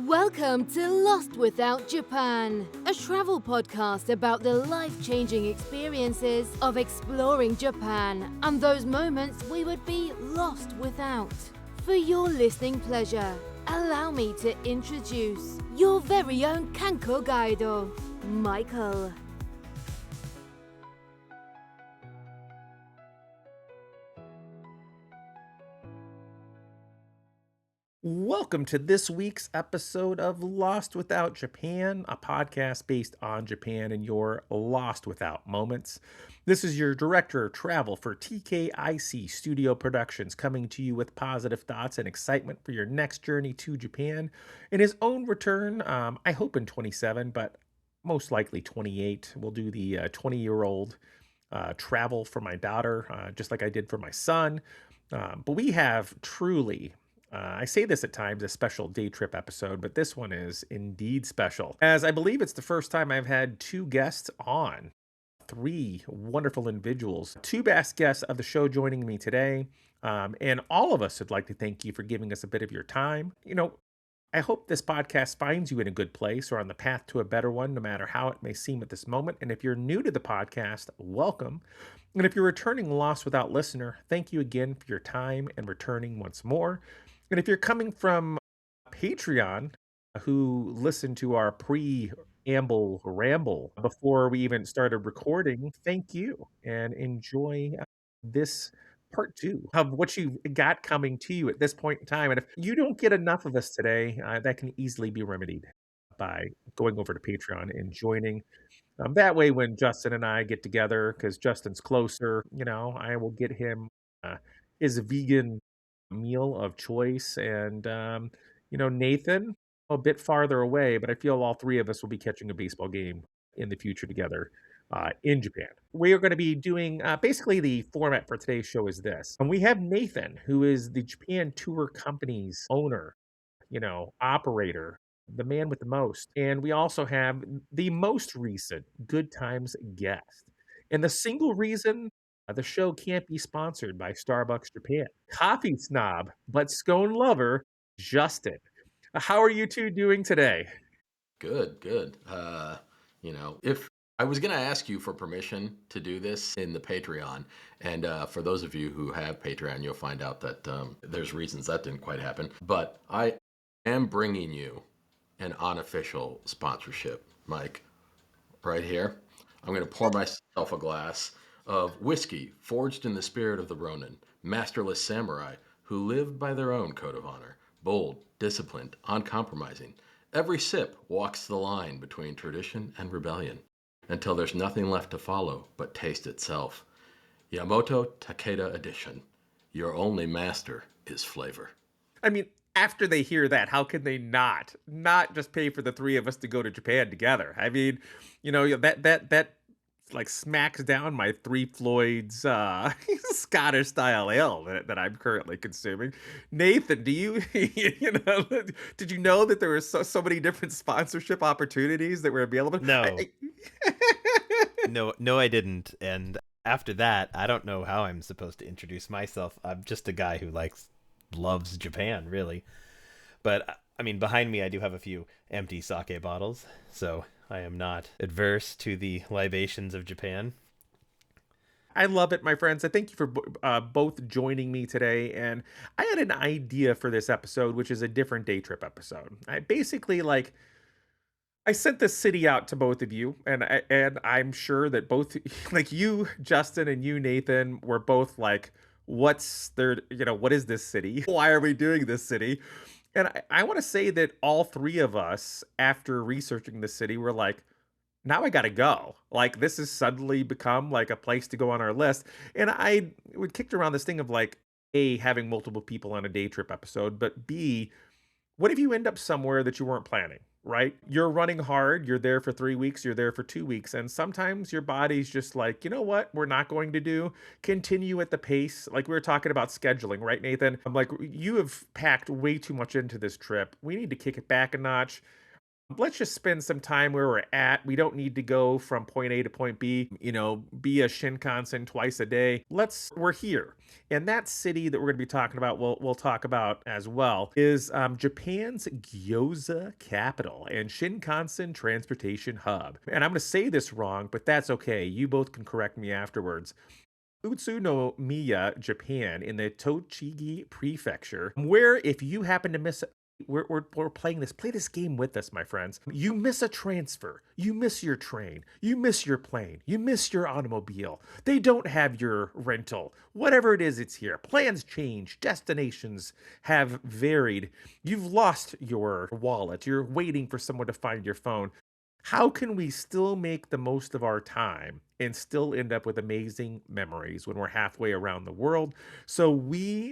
Welcome to Lost Without Japan, a travel podcast about the life-changing experiences of exploring Japan and those moments we would be lost without. For your listening pleasure, allow me to introduce your very own Kanko Guido, Michael. Welcome to this week's episode of Lost Without Japan, a podcast based on Japan and your lost without moments. This is your director of travel for TKIC Studio Productions, coming to you with positive thoughts and excitement for your next journey to Japan. In his own return, I hope in 27, but most likely 28. We'll do the 20-year-old travel for my daughter, just like I did for my son. But we have truly I say this at times, a special day trip episode, but this one is indeed special, as I believe it's the first time I've had two guests on, three wonderful individuals, two best guests of the show joining me today, and all of us would like to thank you for giving us a bit of your time. I hope this podcast finds you in a good place or on the path to a better one, no matter how it may seem at this moment. And if you're new to the podcast, welcome. And if you're returning Lost Without listener, thank you again for your time and returning once more. And if you're coming from Patreon, who listened to our preamble ramble before we even started recording, thank you and enjoy this part two of what you got coming to you at this point in time. And if you don't get enough of us today, that can easily be remedied by going over to Patreon and joining. That way, when Justin and I get together, because Justin's closer, I will get him his vegan meal of choice. And, Nathan, a bit farther away, but I feel all three of us will be catching a baseball game in the future together in Japan. We are going to be doing basically the format for today's show is this. And we have Nathan, who is the Japan Tour Company's owner, operator, the man with the most. And we also have the most recent Good Times guest. And the single reason the show can't be sponsored by Starbucks Japan. Coffee snob, but scone lover, Justin. How are you two doing today? Good. If I was going to ask you for permission to do this in the Patreon, and for those of you who have Patreon, you'll find out that there's reasons that didn't quite happen. But I am bringing you an unofficial sponsorship, Mike, right here. I'm going to pour myself a glass of whiskey forged in the spirit of the Ronin, masterless samurai who lived by their own code of honor, bold, disciplined, uncompromising. Every sip walks the line between tradition and rebellion until there's nothing left to follow but taste itself. Yamamoto Takeda Edition. Your only master is flavor. I mean, after they hear that, how can they not just pay for the three of us to go to Japan together? I mean, that like smacks down my Three Floyds Scottish style ale that I'm currently consuming. Nathan, do you did you know that there were so many different sponsorship opportunities that were available? No. No, I didn't. And after that, I don't know how I'm supposed to introduce myself. I'm just a guy who loves Japan, really. But I mean, behind me, I do have a few empty sake bottles, so I am not adverse to the libations of Japan. I love it, my friends. I thank you for both joining me today. And I had an idea for this episode, which is a different day trip episode. I basically I sent this city out to both of you, and I'm sure that both you, Justin, and you, Nathan, were both like, what is this city? Why are we doing this city? And I want to say that all three of us, after researching the city, were like, now I got to go. This has suddenly become a place to go on our list. And we kicked around this thing of A, having multiple people on a day trip episode, but B, what if you end up somewhere that you weren't planning, right? You're running hard. You're there for 3 weeks. You're there for 2 weeks. And sometimes your body's just like, you know what? We're not going to do. Continue at the pace. Like we were talking about scheduling, right, Nathan? I'm like, you have packed way too much into this trip. We need to kick it back a notch. Let's just spend some time where we're at. We don't need to go from point A to point B, be a Shinkansen twice a day. We're here. And that city that we're going to be talking about, we'll talk about as well, is Japan's Gyoza capital and Shinkansen transportation hub. And I'm going to say this wrong, but that's okay. You both can correct me afterwards. Utsunomiya, Japan, in the Tochigi Prefecture, where if you happen to miss we're playing this. Play this game with us, my friends. You miss a transfer. You miss your train. You miss your plane. You miss your automobile. They don't have your rental. Whatever it is, it's here. Plans change. Destinations have varied. You've lost your wallet. You're waiting for someone to find your phone. How can we still make the most of our time and still end up with amazing memories when we're halfway around the world? So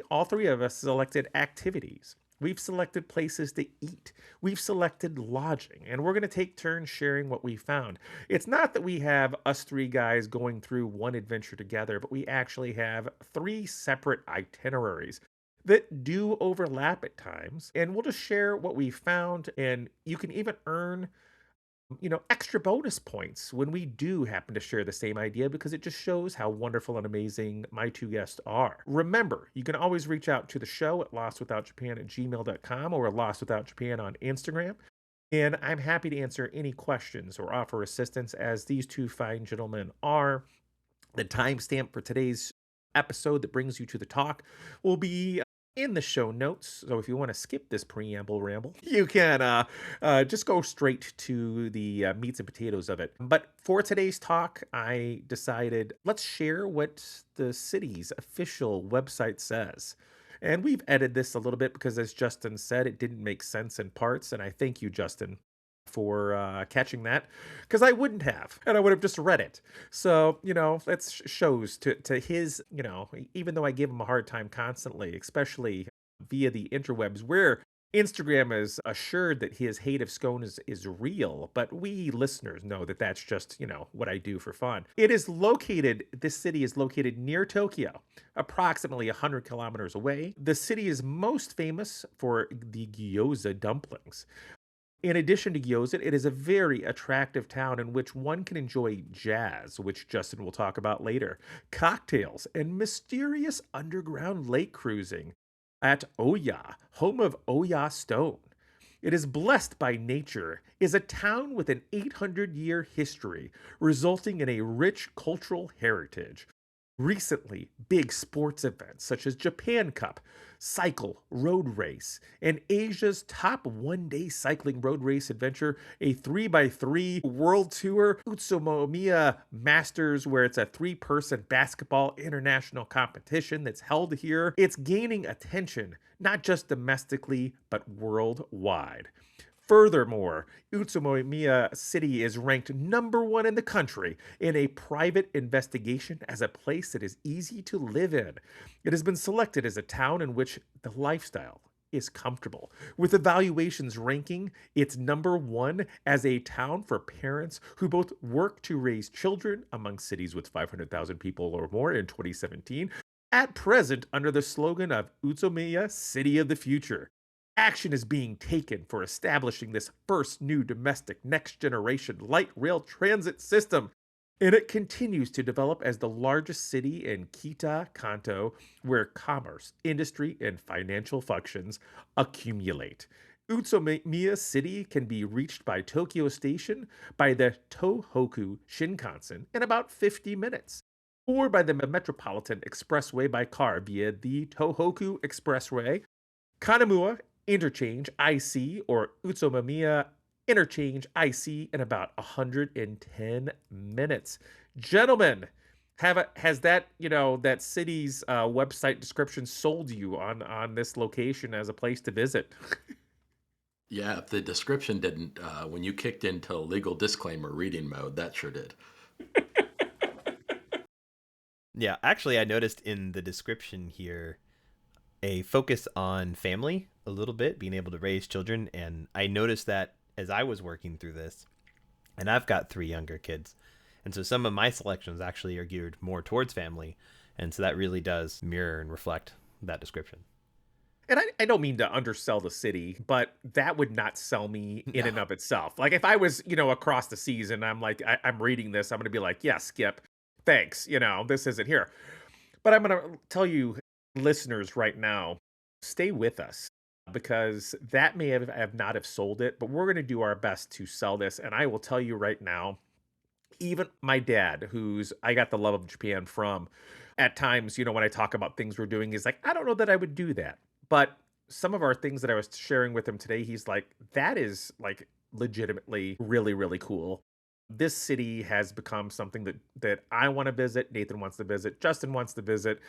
all three of us, selected activities. We've selected places to eat. We've selected lodging, and we're going to take turns sharing what we found. It's not that we have us three guys going through one adventure together, but we actually have three separate itineraries that do overlap at times, and we'll just share what we found, and you can even earn extra bonus points when we do happen to share the same idea, because it just shows how wonderful and amazing my two guests are. Remember, you can always reach out to the show at lostwithoutjapan@gmail.com or lostwithoutjapan on Instagram. And I'm happy to answer any questions or offer assistance, as these two fine gentlemen are. The timestamp for today's episode that brings you to the talk will be in the show notes. So if you want to skip this preamble ramble, you can just go straight to the meats and potatoes of it. But for today's talk, I decided let's share what the city's official website says. And we've edited this a little bit because, as Justin said, it didn't make sense in parts. And I thank you, Justin, for catching that, because I wouldn't have, and I would have just read it. So, that shows to his, even though I give him a hard time constantly, especially via the interwebs, where Instagram is assured that his hate of scone is real, but we listeners know that that's just, what I do for fun. This city is located near Tokyo, approximately 100 kilometers away. The city is most famous for the gyoza dumplings. In addition to Gyoza, it is a very attractive town in which one can enjoy jazz, which Justin will talk about later, cocktails, and mysterious underground lake cruising at Oya, home of Oya Stone. It is blessed by nature, is a town with an 800-year history, resulting in a rich cultural heritage. Recently, big sports events such as Japan Cup, Cycle Road Race, and Asia's top one-day cycling road race adventure, a 3x3 World Tour, Utsunomiya Masters, where it's a three-person basketball international competition that's held here. It's gaining attention, not just domestically, but worldwide. Furthermore, Utsunomiya City is ranked #1 in the country in a private investigation as a place that is easy to live in. It has been selected as a town in which the lifestyle is comfortable, with evaluations ranking its #1 as a town for parents who both work to raise children among cities with 500,000 people or more in 2017, at present under the slogan of Utsunomiya City of the Future. Action is being taken for establishing this first new domestic next-generation light rail transit system, and it continues to develop as the largest city in Kita, Kanto, where commerce, industry, and financial functions accumulate. Utsunomiya City can be reached by Tokyo Station by the Tohoku Shinkansen in about 50 minutes, or by the Metropolitan Expressway by car via the Tohoku Expressway, Kanamura Interchange IC, or Utsunomiya Interchange IC in about 110 minutes. Gentlemen, has that that city's website description sold you on this location as a place to visit? Yeah, if the description didn't, when you kicked into legal disclaimer reading mode, that sure did. Yeah, actually, I noticed in the description here a focus on family a little bit, being able to raise children. And I noticed that as I was working through this, and I've got 3 younger kids. And so some of my selections actually are geared more towards family. And so that really does mirror and reflect that description. And I don't mean to undersell the city, but that would not sell me in and No. of itself. Like if I was, across the seas and I'm like, I'm reading this, I'm going to be like, yeah, Skip, thanks. This isn't here. But I'm going to tell you, listeners, right now, stay with us because that may have not have sold it, but we're going to do our best to sell this. And I will tell you right now, even my dad, who's I got the love of Japan from, at times, when I talk about things we're doing, he's like, I don't know that I would do that. But some of our things that I was sharing with him today, he's like, that is like legitimately really, really cool. This city has become something that I want to visit, Nathan wants to visit, Justin wants to visit,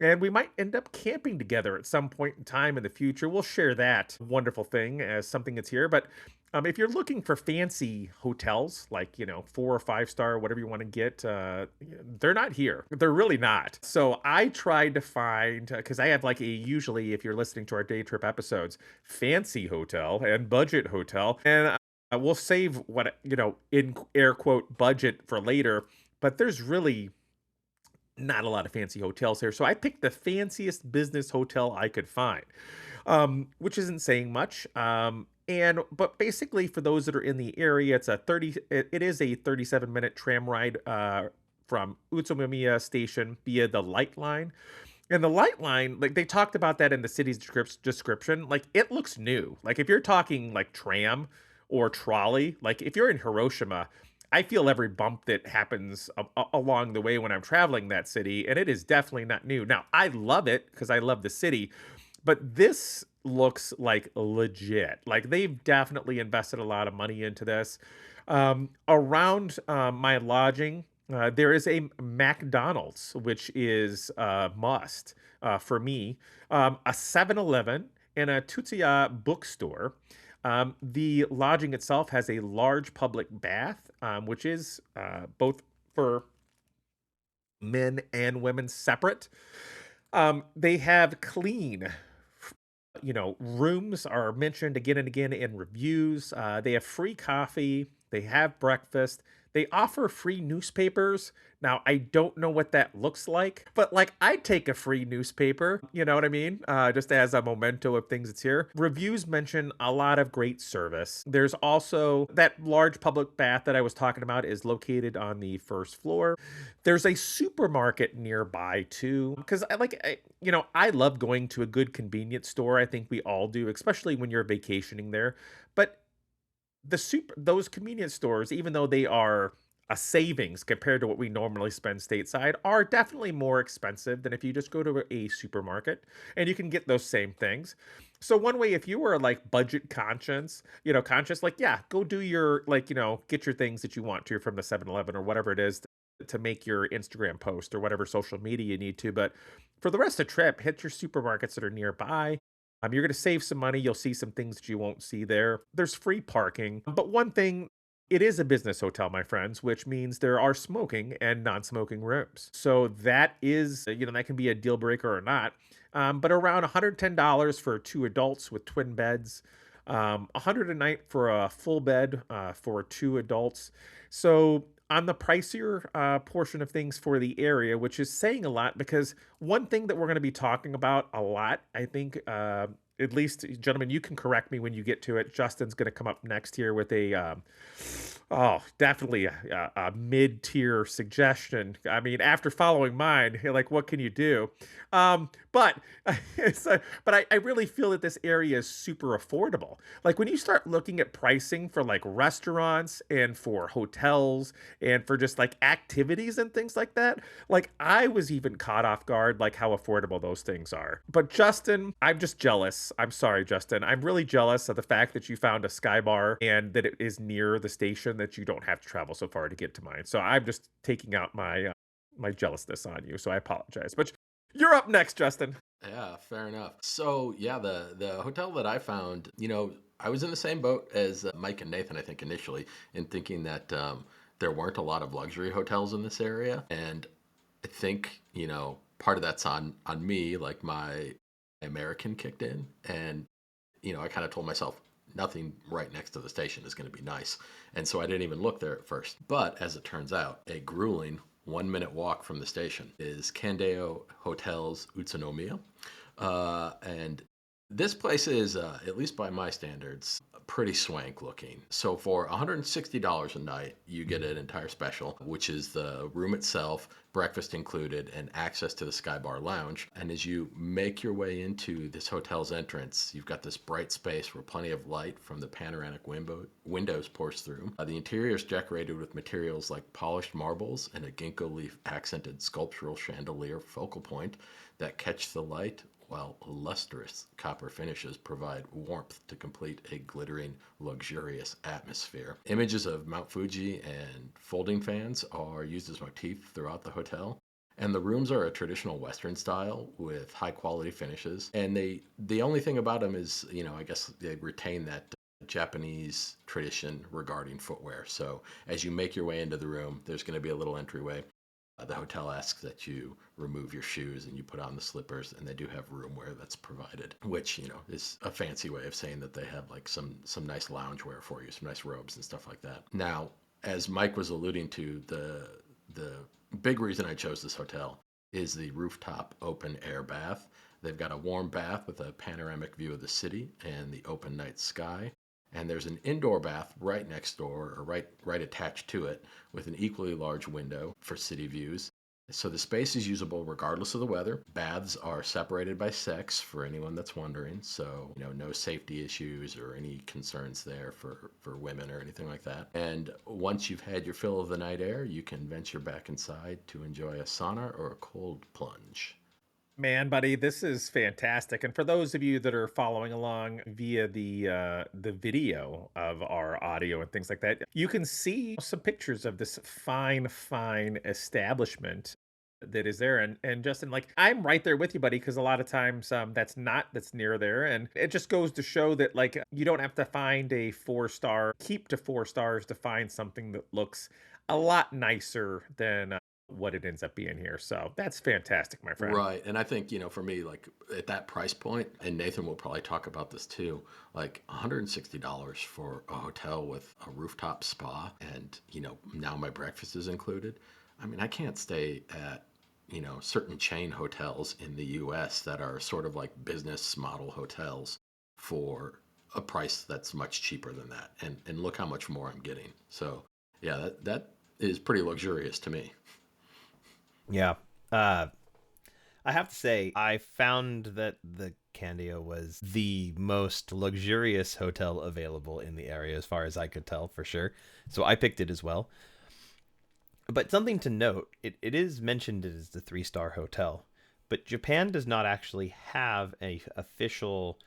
and we might end up camping together at some point in time in the future. We'll share that wonderful thing as something that's here. But if you're looking for fancy hotels, like, 4 or 5 star, whatever you want to get, they're not here. They're really not. So I tried to find, because I have like usually, if you're listening to our day trip episodes, fancy hotel and budget hotel. And we'll save what, in air quote budget for later. But there's really not a lot of fancy hotels here. So I picked the fanciest business hotel I could find, which isn't saying much. But basically for those that are in the area, it is a 37-minute tram ride from Utsunomiya station via the Light Line. And the Light Line, like they talked about that in the city's description, like it looks new. Like if you're talking like tram or trolley, like if you're in Hiroshima, I feel every bump that happens along the way when I'm traveling that city, and it is definitely not new. Now, I love it because I love the city, but this looks like legit. Like they've definitely invested a lot of money into this. Around my lodging, there is a McDonald's, which is a must for me, a 7-Eleven, and a Tutsuya bookstore. The lodging itself has a large public bath, which is both for men and women separate. They have clean, rooms are mentioned again and again in reviews. They have free coffee. They have breakfast. They offer free newspapers. Now, I don't know what that looks like, but like I'd take a free newspaper, you know what I mean? Just as a memento of things that's here. Reviews mention a lot of great service. There's also that large public bath that I was talking about is located on the first floor. There's a supermarket nearby too, because I love going to a good convenience store. I think we all do, especially when you're vacationing there. But those convenience stores, even though they are a savings compared to what we normally spend stateside, are definitely more expensive than if you just go to a supermarket and you can get those same things. So one way, if you were like budget conscious, like, yeah, go do your, get your things that you want to from the 7-Eleven or whatever it is to make your Instagram post or whatever social media you need to. But for the rest of the trip, hit your supermarkets that are nearby. You're going to save some money. You'll see some things that you won't see there. There's free parking. But one thing, it is a business hotel, my friends, which means there are smoking and non-smoking rooms. So that is, that can be a deal breaker or not. But around $110 for 2 adults with twin beds, $100 a night for a full bed for 2 adults. So on the pricier portion of things for the area, which is saying a lot because one thing that we're going to be talking about a lot, I think, at least, gentlemen, you can correct me when you get to it. Justin's going to come up next here with definitely a mid-tier suggestion. I mean, after following mine, like, what can you do? But I really feel that this area is super affordable. Like when you start looking at pricing for like restaurants and for hotels and for just like activities and things like that, like I was even caught off guard, like how affordable those things are. But Justin, I'm just jealous. I'm sorry, Justin. I'm really jealous of the fact that you found a Sky Bar and that it is near the station that you don't have to travel so far to get to mine. So I'm just taking out my jealousness on you. So I apologize. But you're up next, Justin. Yeah, fair enough. So yeah, the hotel that I found, I was in the same boat as Mike and Nathan, I think initially, in thinking that there weren't a lot of luxury hotels in this area, and I think part of that's on me, like my American kicked in, and I kind of told myself nothing right next to the station is going to be nice, and so I didn't even look there at first. But as it turns out, a grueling 1-minute walk from the station is Kandeo Hotel's Utsunomiya. And This place is, at least by my standards, pretty swank looking. So for $160 a night, you get an entire special, which is the room itself, breakfast included, and access to the Sky Bar Lounge. And as you make your way into this hotel's entrance, you've got this bright space where plenty of light from the panoramic windows pours through. The interior is decorated with materials like polished marbles and a ginkgo leaf accented sculptural chandelier focal point that catch the light, while lustrous copper finishes provide warmth to complete a glittering, luxurious atmosphere. Images of Mount Fuji and folding fans are used as motif throughout the hotel. And the rooms are a traditional Western style with high quality finishes. And the only thing about them is, I guess they retain that Japanese tradition regarding footwear. So as you make your way into the room, there's going to be a little entryway. The hotel asks that you remove your shoes and you put on the slippers, and they do have room wear that's provided, which is a fancy way of saying that they have like some nice lounge wear for you, some nice robes and stuff like that. Now, as Mike was alluding to, the big reason I chose this hotel is the rooftop open air bath. They've got a warm bath with a panoramic view of the city and the open night sky. And there's an indoor bath right next door, or right attached to it, with an equally large window for city views. So the space is usable regardless of the weather. Baths are separated by sex for anyone that's wondering. So, no safety issues or any concerns there for women or anything like that. And once you've had your fill of the night air, you can venture back inside to enjoy a sauna or a cold plunge. Man, buddy, this is fantastic. And for those of you that are following along via the video of our audio and things like that, you can see some pictures of this fine establishment that is there. And Justin, like, I'm right there with you, buddy, because a lot of times that's near there. And it just goes to show that, like, you don't have to find a 4-star, keep to 4 stars to find something that looks a lot nicer than what it ends up being here. So that's fantastic, my friend. Right. And I think, for me, like at that price point, and Nathan will probably talk about this too, like $160 for a hotel with a rooftop spa and, now my breakfast is included. I mean, I can't stay at, certain chain hotels in the US that are sort of like business model hotels for a price that's much cheaper than that. And look how much more I'm getting. So yeah, that is pretty luxurious to me. Yeah. I have to say, I found that the Candia was the most luxurious hotel available in the area, as far as I could tell, for sure. So I picked it as well. But something to note, it is mentioned as the 3-star hotel, but Japan does not actually have an official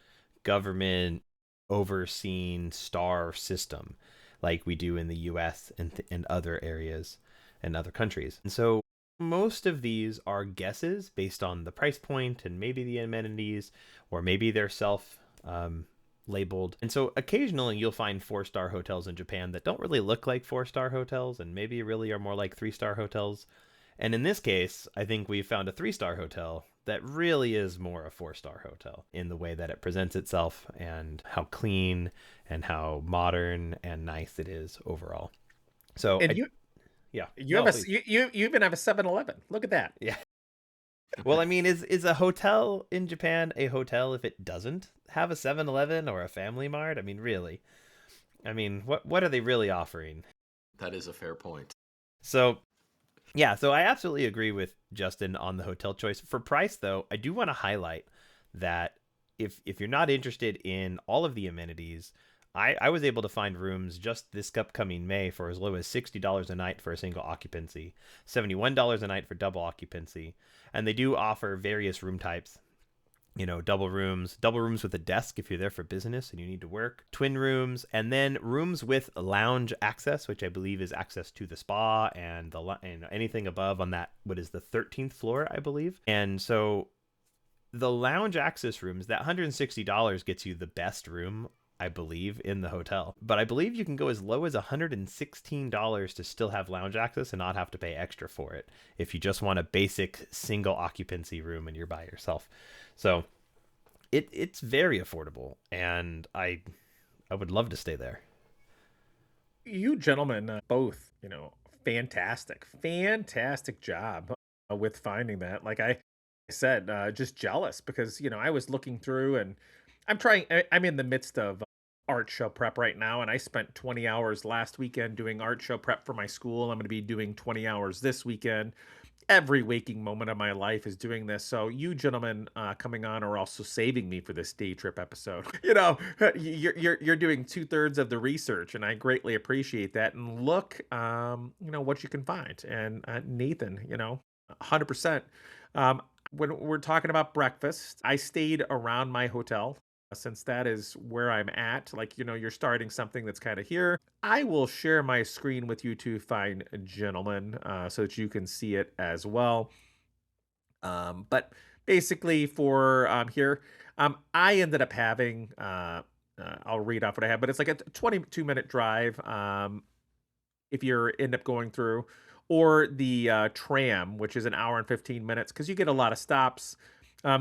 government overseen star system like we do in the US and other areas and other countries. And so most of these are guesses based on the price point and maybe the amenities, or maybe they're self labeled. And so occasionally you'll find 4-star hotels in Japan that don't really look like 4-star hotels and maybe really are more like 3-star hotels. And in this case, I think we found a 3-star hotel that really is more a 4-star hotel in the way that it presents itself and how clean and how modern and nice it is overall. So, And yeah, you even have a 7-Eleven. Look at that. Yeah. Well, I mean, is a hotel in Japan a hotel if it doesn't have a 7-Eleven or a Family Mart? I mean, really? I mean, what are they really offering? That is a fair point. So, yeah, so I absolutely agree with Justin on the hotel choice. For price, though, I do want to highlight that if you're not interested in all of the amenities, I was able to find rooms just this upcoming May for as low as $60 a night for a single occupancy, $71 a night for double occupancy. And they do offer various room types, double rooms with a desk if you're there for business and you need to work, twin rooms, and then rooms with lounge access, which I believe is access to the spa and anything above on that, what is the 13th floor, I believe. And so the lounge access rooms, that $160 gets you the best room, I believe, in the hotel. But I believe you can go as low as $116 to still have lounge access and not have to pay extra for it if you just want a basic single occupancy room and you're by yourself. So it's very affordable, and I would love to stay there. You gentlemen both, fantastic job with finding that. Like I said, just jealous because, I was looking through and I'm in the midst of art show prep right now, and I spent 20 hours last weekend doing art show prep for my school. I'm going to be doing 20 hours this weekend. Every waking moment of my life is doing this. So you gentlemen coming on are also saving me for this day trip episode. You're doing 2/3 of the research, and I greatly appreciate that. And look, what you can find. And Nathan, 100%. Um, when we're talking about breakfast, I stayed around my hotel since that is where I'm at. Like, you're starting something that's kind of here. I will share my screen with you two fine gentlemen so that you can see it as well. But basically, for here, I ended up having, I'll read off what I have, but it's like a 22-minute drive. If you end up going through, or the tram, which is an hour and 15 minutes, because you get a lot of stops.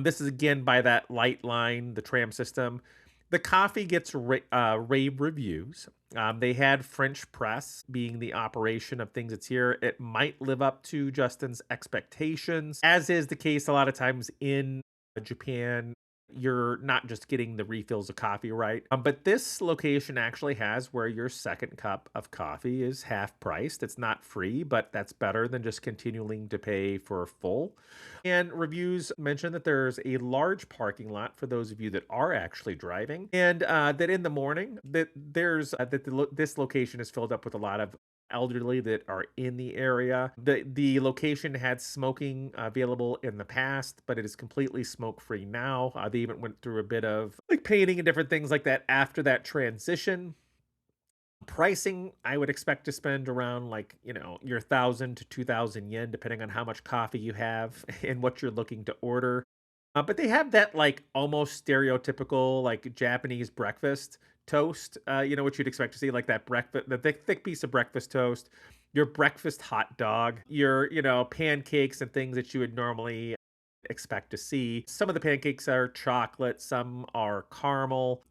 This is again by that light line, the tram system. The coffee gets rave reviews. They had French press being the operation of things that's here. It might live up to Justin's expectations, as is the case a lot of times in Japan. You're not just getting the refills of coffee, right? But this location actually has where your second cup of coffee is half priced. It's not free, but that's better than just continuing to pay for full. And reviews mention that there's a large parking lot for those of you that are actually driving, and that in the morning this location is filled up with a lot of elderly that are in the area. The location had smoking available in the past, but it is completely smoke free now. They even went through a bit of like painting and different things like that after that transition. Pricing, I would expect to spend around like, your 1,000 to 2,000 yen, depending on how much coffee you have and what you're looking to order. But they have that like almost stereotypical like Japanese breakfast toast, what you'd expect to see, like that breakfast, the thick piece of breakfast toast, your breakfast hot dog, your, pancakes and things that you would normally expect to see. Some of the pancakes are chocolate, some are caramel,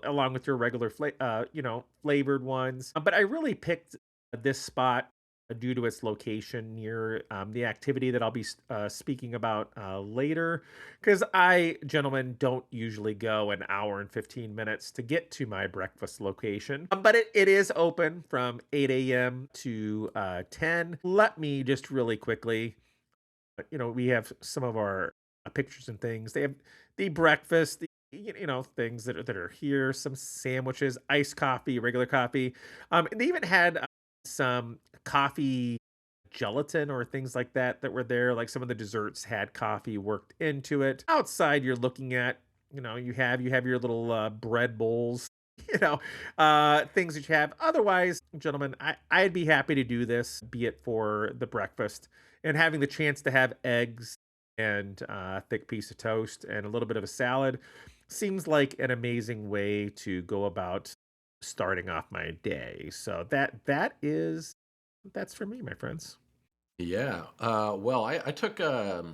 along with your regular flavored ones. But I really picked this spot due to its location near the activity that I'll be speaking about later, because I, gentlemen, don't usually go an hour and 15 minutes to get to my breakfast location. But it is open from 8 a.m. to 10. Let me just really quickly, we have some of our pictures and things. They have the breakfast, things that are here, some sandwiches, iced coffee, regular coffee. And they even had some coffee gelatin or things like that were there. Like some of the desserts had coffee worked into it. Outside, you're looking at, you have your little bread bowls. Things that you have. Otherwise, gentlemen, I'd be happy to do this, be it for the breakfast and having the chance to have eggs and a thick piece of toast and a little bit of a salad seems like an amazing way to go about starting off my day. So that's for me, my friends. Yeah. Well, I took a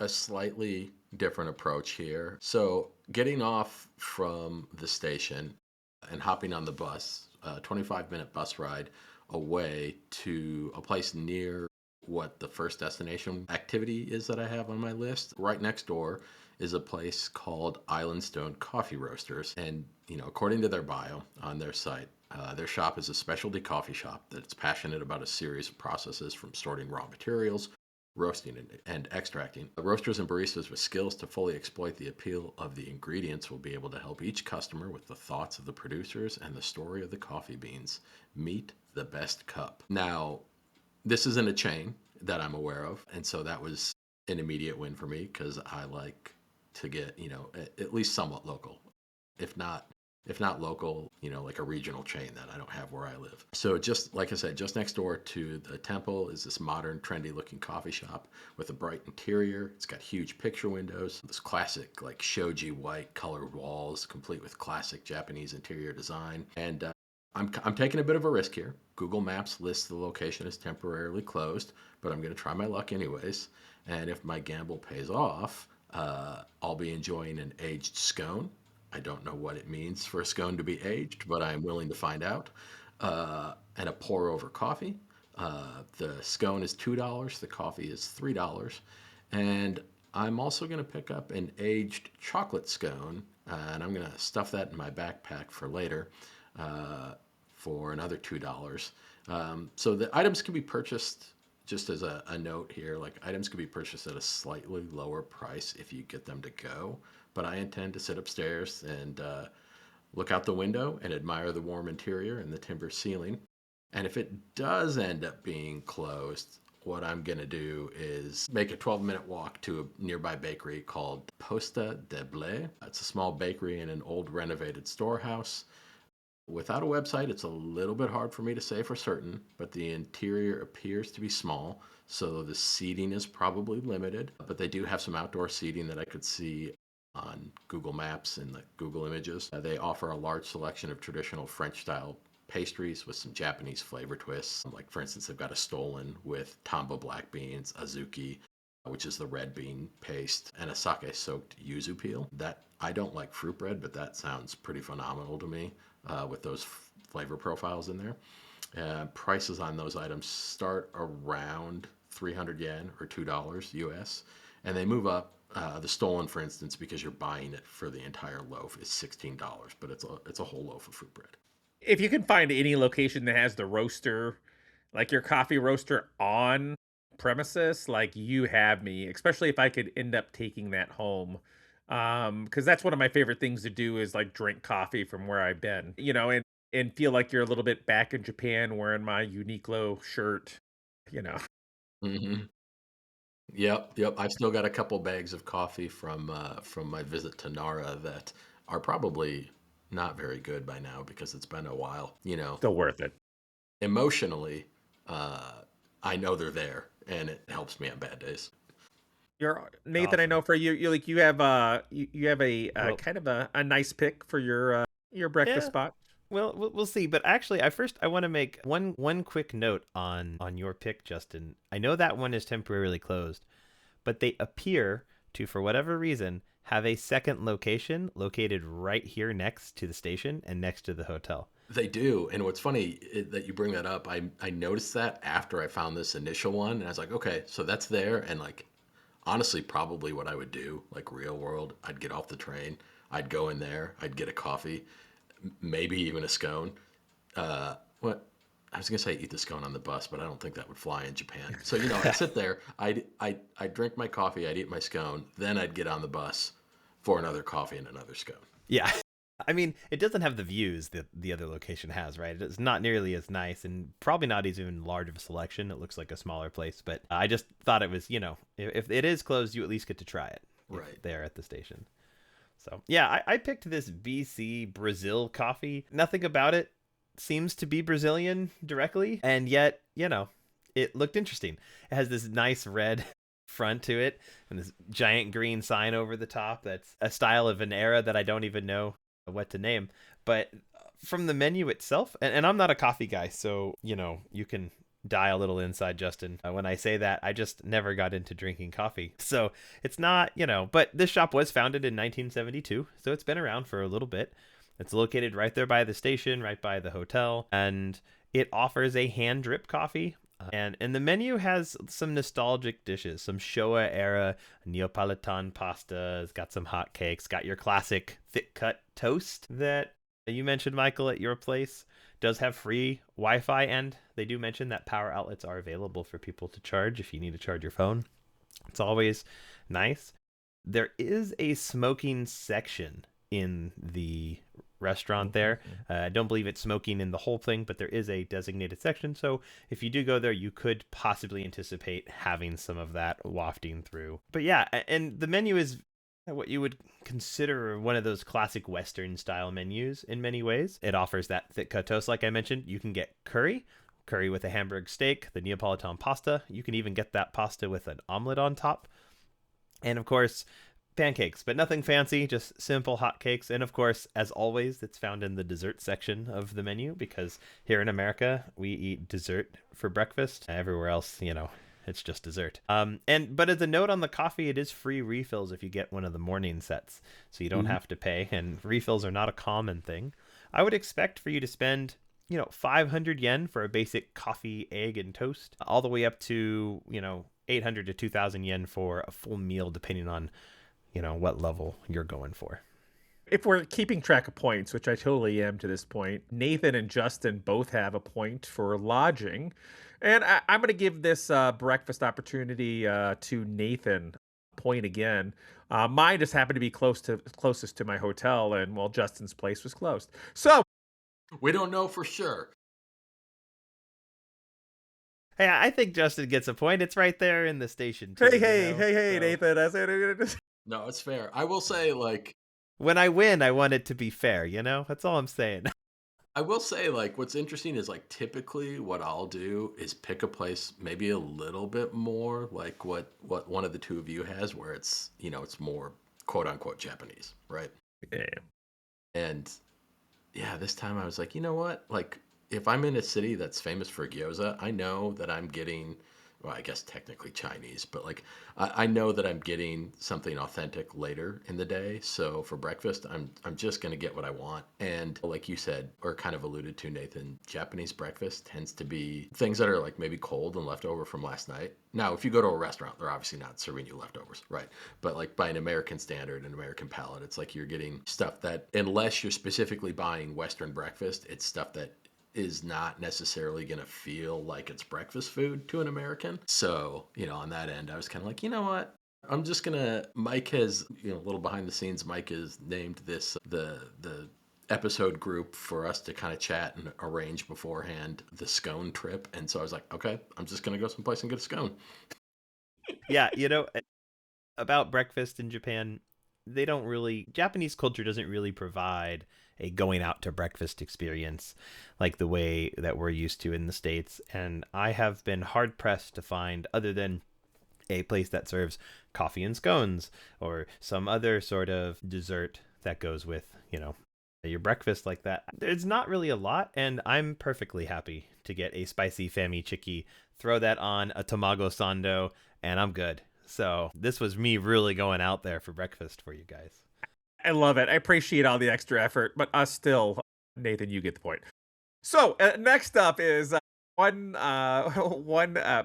slightly different approach here. So, getting off from the station and hopping on the bus, a 25-minute bus ride away to a place near what the first destination activity is that I have on my list. Right next door is a place called Island Stone Coffee Roasters. And, according to their bio on their site, their shop is a specialty coffee shop that's passionate about a series of processes from sorting raw materials, roasting, and extracting. The roasters and baristas with skills to fully exploit the appeal of the ingredients will be able to help each customer with the thoughts of the producers and the story of the coffee beans. Meet the best cup. Now, this isn't a chain that I'm aware of, and so that was an immediate win for me because I like to get, at least somewhat local, if not local, like a regional chain that I don't have where I live. So just like I said, just next door to the temple is this modern, trendy looking coffee shop with a bright interior. It's got huge picture windows, this classic like shoji white colored walls, complete with classic Japanese interior design. And I'm taking a bit of a risk here. Google Maps lists the location as temporarily closed, but I'm going to try my luck anyways. And if my gamble pays off, I'll be enjoying an aged scone. I don't know what it means for a scone to be aged, but I'm willing to find out. And a pour over coffee. The scone is $2, the coffee is $3. And I'm also going to pick up an aged chocolate scone and I'm going to stuff that in my backpack for later for another $2. So the items can be purchased, just as a note here, like items can be purchased at a slightly lower price if you get them to go. But I intend to sit upstairs and look out the window and admire the warm interior and the timber ceiling. And if it does end up being closed, what I'm going to do is make a 12-minute walk to a nearby bakery called Posta de Blé. It's a small bakery in an old renovated storehouse. Without a website, it's a little bit hard for me to say for certain, but the interior appears to be small, so the seating is probably limited. But they do have some outdoor seating that I could see on Google Maps and the Google Images. They offer a large selection of traditional French-style pastries with some Japanese flavor twists. Like, for instance, they've got a stollen with tamba black beans, azuki, which is the red bean paste, and a sake-soaked yuzu peel. That, I don't like fruit bread, but that sounds pretty phenomenal to me with those flavor profiles in there. Prices on those items start around 300 yen or $2 US, and they move up. The stollen, for instance, because you're buying it for the entire loaf, is $16, but it's a whole loaf of fruit bread. If you can find any location that has the roaster, like your coffee roaster on premises, like you have me, especially if I could end up taking that home. Because that's one of my favorite things to do is like drink coffee from where I've been, and feel like you're a little bit back in Japan wearing my Uniqlo shirt, you know. Hmm. Yep. I've still got a couple bags of coffee from my visit to Nara that are probably not very good by now because it's been a while. Still worth it. Emotionally, I know they're there, and it helps me on bad days. You're Nathan. I know Awesome. for you, you have you have a Well, kind of a nice pick for your breakfast yeah. spot. Well, we'll see. But actually, I want to make one quick note on your pick, Justin. I know that one is temporarily closed, but they appear to, for whatever reason, have a second location located right here next to the station and next to the hotel. They do, and what's funny that you bring that up. I noticed that after I found this initial one, and I was like, okay, so that's there, and like honestly, probably what I would do, like real world, I'd get off the train, I'd go in there, I'd get a coffee, maybe even a scone. What I was gonna say, eat the scone on the bus, but I don't think that would fly in Japan. So I'd sit there, I'd drink my coffee, I'd eat my scone, then I'd get on the bus for another coffee and another scone. Yeah. I mean, it doesn't have the views that the other location has, right? It's not nearly as nice and probably not even large of a selection. It looks like a smaller place, but I just thought it was, if it is closed, you at least get to try it Right. there at the station. So, yeah, I picked this BC Brazil coffee. Nothing about it seems to be Brazilian directly, and yet, it looked interesting. It has this nice red front to it and this giant green sign over the top that's a style of an era that I don't even know what to name. But from the menu itself, and I'm not a coffee guy, so you can die a little inside, Justin, when I say that. I just never got into drinking coffee, so it's not, but this shop was founded in 1972, so it's been around for a little bit. It's located right there by the station, right by the hotel, and it offers a hand drip coffee. And the menu has some nostalgic dishes, some Showa era Neapolitan pasta. It's got some hot cakes, got your classic thick cut toast that you mentioned, Michael, at your place. Does have free Wi-Fi, and they do mention that power outlets are available for people to charge if you need to charge your phone. It's always nice. There is a smoking section in the restaurant there. I don't believe it's smoking in the whole thing, but there is a designated section. So if you do go there, you could possibly anticipate having some of that wafting through. But yeah, and the menu is what you would consider one of those classic Western style menus in many ways. It offers that thick cut toast, like I mentioned. You can get curry with a Hamburg steak, the Neapolitan pasta. You can even get that pasta with an omelet on top. And of course, pancakes, but nothing fancy, just simple hot cakes. And of course, as always, it's found in the dessert section of the menu, because here in America, we eat dessert for breakfast. Everywhere else, it's just dessert. But as a note on the coffee, it is free refills if you get one of the morning sets, so you don't have to pay, and refills are not a common thing. I would expect for you to spend 500 yen for a basic coffee, egg, and toast, all the way up to 800 to 2,000 yen for a full meal, depending on what level you're going for. If we're keeping track of points, which I totally am to this point, Nathan and Justin both have a point for lodging. And I'm going to give this breakfast opportunity to Nathan. Point again. Mine just happened to be closest to my hotel, and well, Justin's place was closed. So, We don't know for sure. Hey, I think Justin gets a point. It's right there in the station too. hey, So, Nathan. I said, No, it's fair. I will say, like, when I win, I want it to be fair. That's all I'm saying. what's interesting is like typically what I'll do is pick a place maybe a little bit more like what one of the two of you has, where it's it's more quote unquote Japanese, right? yeah. And yeah, this time I was like, you know what? Like, if I'm in a city that's famous for gyoza, I know that I'm getting, well, I guess technically Chinese, but like, I know that I'm getting something authentic later in the day. So for breakfast, I'm just gonna get what I want. And like you said, or kind of alluded to, Nathan, Japanese breakfast tends to be things that are like maybe cold and left over from last night. Now, if you go to a restaurant, they're obviously not serving you leftovers, right? But like by an American standard, an American palate, it's like you're getting stuff that, unless you're specifically buying Western breakfast, it's stuff that is not necessarily going to feel like it's breakfast food to an American. So, on that end, I was kind of like, you know what? I'm just going to, Mike has, a little behind the scenes, Mike has named this the episode group for us to kind of chat and arrange beforehand the scone trip. And so I was like, okay, I'm just going to go someplace and get a scone. Yeah, about breakfast in Japan, Japanese culture doesn't really provide a going out to breakfast experience like the way that we're used to in the States. And I have been hard pressed to find, other than a place that serves coffee and scones or some other sort of dessert that goes with, your breakfast like that. There's not really a lot, and I'm perfectly happy to get a spicy fami chiki, throw that on a tamago sando, and I'm good. So this was me really going out there for breakfast for you guys. I love it. I appreciate all the extra effort, but still, Nathan, you get the point. So next up is one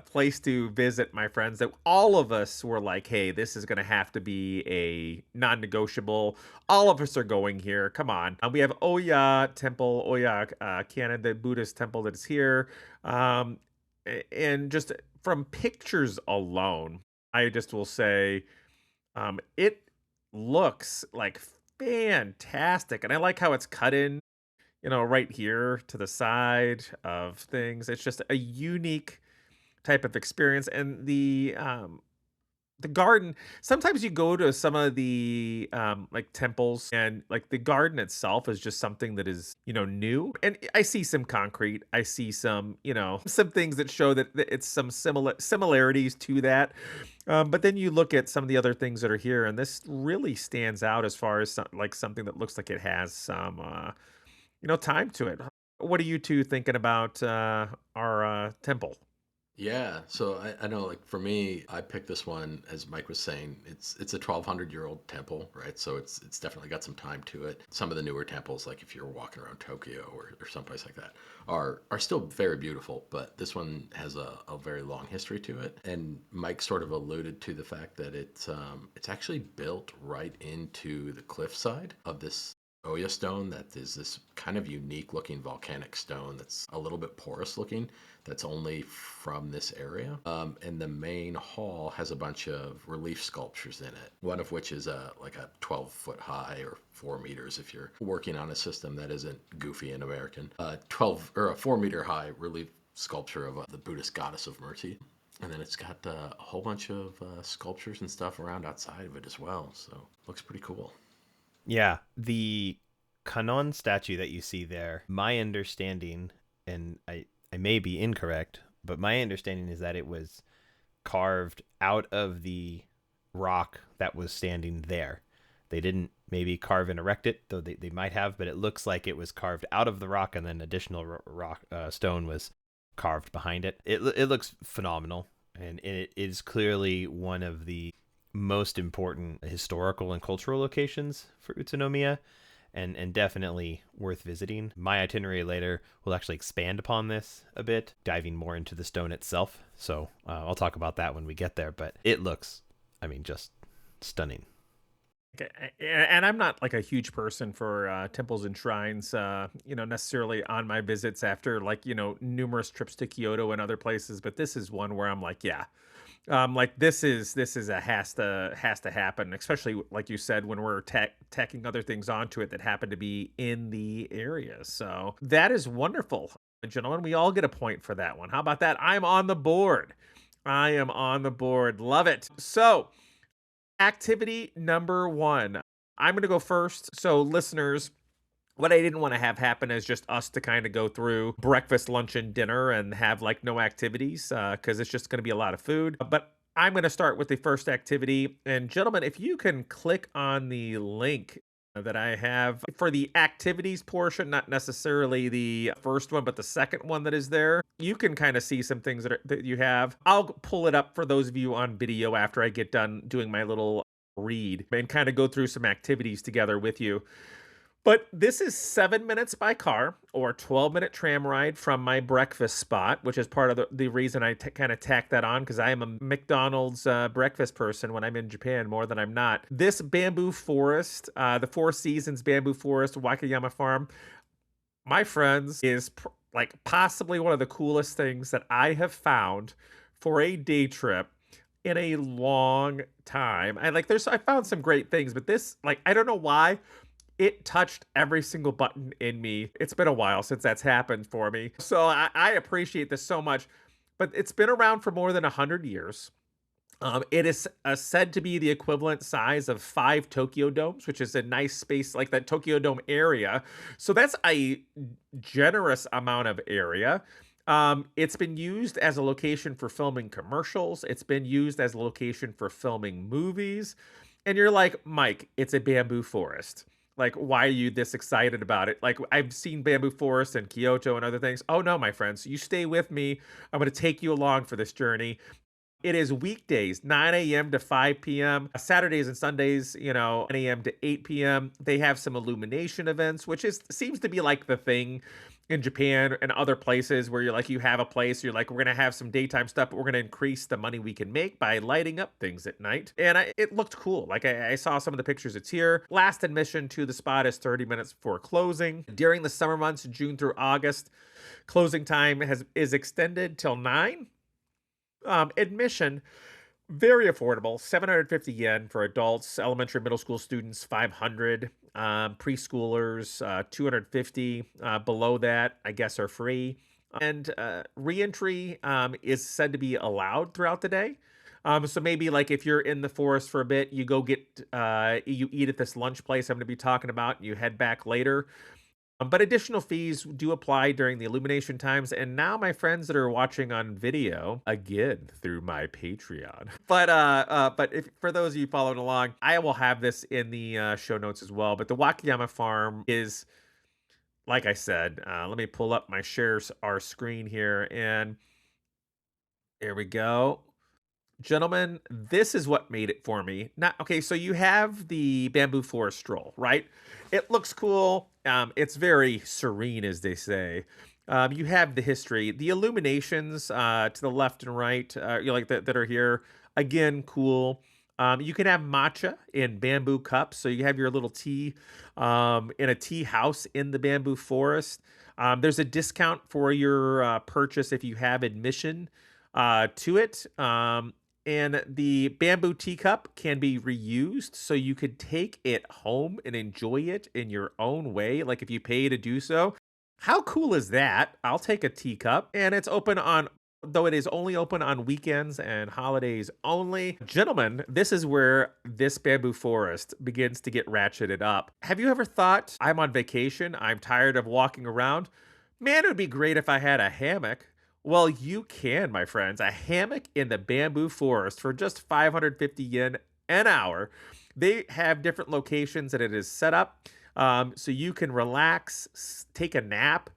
place to visit, my friends, that all of us were like, hey, this is going to have to be a non-negotiable. All of us are going here. Come on. We have Oya Temple, Oya Canon, the Buddhist temple that is here. And just from pictures alone, I just will say it looks like fantastic. And I like how it's cut in, right here to the side of things. It's just a unique type of experience. And the garden, sometimes you go to some of the like temples, and like the garden itself is just something that is new. And I see some concrete, I see some some things that show that it's some similarities to that. But then you look at some of the other things that are here, and this really stands out as far as like something that looks like it has some time to it. What are you two thinking about our temple? Yeah, so I know, like for me, I picked this one, as Mike was saying. It's a 1,200-year-old temple, right? So it's definitely got some time to it. Some of the newer temples, like if you're walking around Tokyo or someplace like that, are still very beautiful. But this one has a very long history to it. And Mike sort of alluded to the fact that it's actually built right into the cliffside of this Oya stone, that is this kind of unique looking volcanic stone that's a little bit porous looking, that's only from this area. And the main hall has a bunch of relief sculptures in it, one of which is like a 12-foot high, or 4 meters if you're working on a system that isn't goofy and American, 12 or a 4-meter high relief sculpture of the Buddhist goddess of mercy. And then it's got a whole bunch of sculptures and stuff around outside of it as well. So looks pretty cool. Yeah, the Kanon statue that you see there, my understanding, and I may be incorrect, but my understanding is that it was carved out of the rock that was standing there. They didn't maybe carve and erect it, though they might have, but it looks like it was carved out of the rock, and then additional rock stone was carved behind it. It looks phenomenal, and it is clearly one of the most important historical and cultural locations for Utsunomiya, and definitely worth visiting. My itinerary later will actually expand upon this a bit, diving more into the stone itself. So I'll talk about that when we get there, but it looks, just stunning. And I'm not like a huge person for temples and shrines, necessarily on my visits after like, numerous trips to Kyoto and other places. But this is one where I'm like, yeah, like this is a has to happen, especially like you said, when we're tacking other things onto it that happen to be in the area. So that is wonderful, gentlemen. We all get a point for that one. How about that? I'm on the board. I am on the board. Love it. So activity number one. I'm going to go first. So, listeners, what I didn't want to have happen is just us to kind of go through breakfast, lunch, and dinner and have like no activities because it's just going to be a lot of food. But I'm going to start with the first activity. And, gentlemen, if you can click on the link that I have for the activities portion, not necessarily the first one, but the second one that is there, you can kind of see some things that you have. I'll pull it up for those of you on video after I get done doing my little read and kind of go through some activities together with you. But this is 7 minutes by car or 12-minute tram ride from my breakfast spot, which is part of the reason I kind of tack that on, because I am a McDonald's breakfast person when I'm in Japan more than I'm not. This bamboo forest, the Four Seasons Bamboo Forest, Wakayama Farm, my friends, is like possibly one of the coolest things that I have found for a day trip in a long time. I found some great things, but this, like, I don't know why it touched every single button in me. It's been a while since that's happened for me. So I appreciate this so much. But it's been around for more than 100 years. It is said to be the equivalent size of 5 Tokyo Domes, which is a nice space like that Tokyo Dome area. So that's a generous amount of area. It's been used as a location for filming commercials. It's been used as a location for filming movies. And you're like, Mike, it's a bamboo forest. Like, why are you this excited about it? Like, I've seen bamboo forests in Kyoto and other things. Oh, no, my friends, you stay with me. I'm going to take you along for this journey. It is weekdays, 9 a.m. to 5 p.m. Saturdays and Sundays, 10 a.m. to 8 p.m. They have some illumination events, which seems to be like the thing in Japan and other places where you have a place, you're like, we're going to have some daytime stuff, but we're going to increase the money we can make by lighting up things at night. And it looked cool. Like I saw some of the pictures. It's here. Last admission to the spot is 30 minutes before closing. During the summer months, June through August, closing time is extended till 9. Admission, very affordable, 750 yen for adults. Elementary, middle school students, 500. Preschoolers, 250. Below that, I guess, are free. And reentry is said to be allowed throughout the day. So maybe like if you're in the forest for a bit, you go you eat at this lunch place I'm going to be talking about, and you head back later. But additional fees do apply during the illumination times. And now my friends that are watching on video, again, through my Patreon. But if for those of you following along, I will have this in the show notes as well. But the Wakayama Farm is, like I said, let me pull up our screen here. And there we go. Gentlemen, this is what made it for me. Okay, so you have the bamboo forest stroll, right? It looks cool. It's very serene, as they say. You have the history, the illuminations to the left and right, that are here. Again, cool. You can have matcha in bamboo cups, so you have your little tea in a tea house in the bamboo forest. There's a discount for your purchase if you have admission to it. And the bamboo teacup can be reused, so you could take it home and enjoy it in your own way, like if you pay to do so. How cool is that? I'll take a teacup, and it's though it is only open on weekends and holidays only. Gentlemen, this is where this bamboo forest begins to get ratcheted up. Have you ever thought, I'm on vacation, I'm tired of walking around? Man, it would be great if I had a hammock. Well, you can, my friends. A hammock in the bamboo forest for just 550 yen an hour. They have different locations that it is set up so you can relax, take a nap,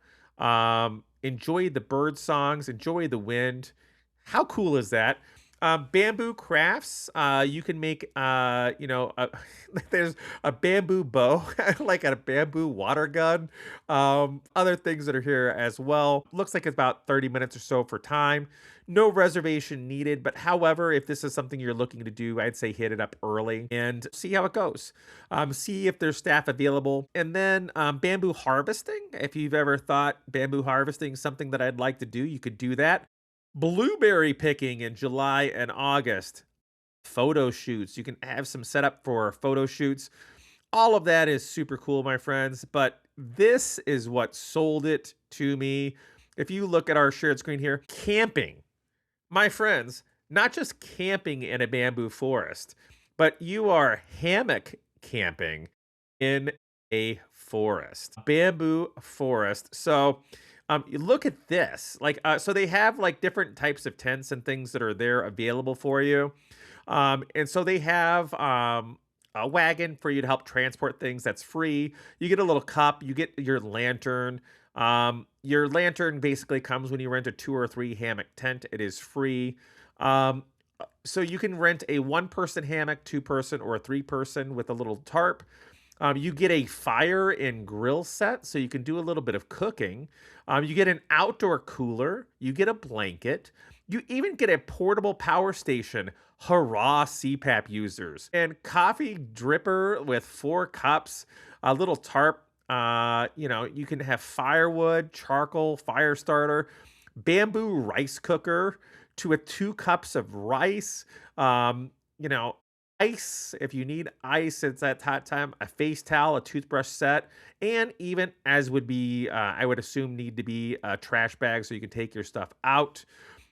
enjoy the bird songs, enjoy the wind. How cool is that? Bamboo crafts. You can make, there's a bamboo bow, like a bamboo water gun. Other things that are here as well. Looks like it's about 30 minutes or so for time. No reservation needed, but however, if this is something you're looking to do, I'd say hit it up early and see how it goes. See if there's staff available. And then bamboo harvesting. If you've ever thought bamboo harvesting is something that I'd like to do, you could do that. Blueberry picking in July and August. Photo shoots. You can have some setup for photo shoots. All of that is super cool, my friends. But this is what sold it to me. If you look at our shared screen here, camping. My friends, not just camping in a bamboo forest, but you are hammock camping in a forest, bamboo forest. So you look at this, so they have like different types of tents and things that are there available for you. And so they have a wagon for you to help transport things that's free. You get a little cup, you get your lantern. Your lantern basically comes when you rent a 2 or 3 hammock tent. It is free. So you can rent a 1-person hammock, 2-person, or a 3-person with a little tarp. You get a fire and grill set, so you can do a little bit of cooking. You get an outdoor cooler. You get a blanket. You even get a portable power station. Hurrah, CPAP users. And coffee dripper with 4 cups, a little tarp. You can have firewood, charcoal, fire starter, bamboo rice cooker to a 2 cups of rice. Ice, if you need ice, it's that hot time, a face towel, a toothbrush set, and even as would be, I would assume need to be a trash bag so you can take your stuff out.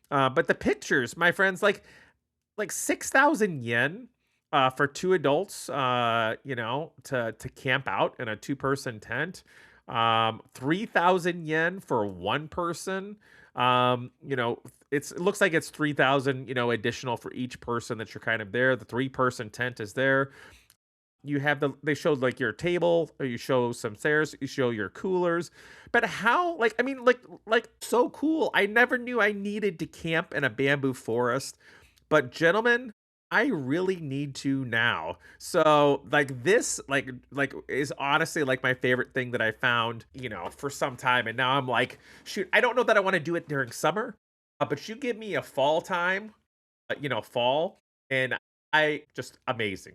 But the pictures, my friends, like 6,000 yen for 2 adults, to camp out in a 2-person tent. 3,000 yen for 1 person. It looks like it's 3,000, additional for each person that you're kind of there. The 3-person tent is there. You have they showed like your table, or you show some stairs, you show your coolers. But how, so cool. I never knew I needed to camp in a bamboo forest. But gentlemen, I really need to now. So this is honestly like my favorite thing that I found, for some time. And now I'm like, shoot, I don't know that I want to do it during summer, but you give me a fall time, fall, and I just amazing.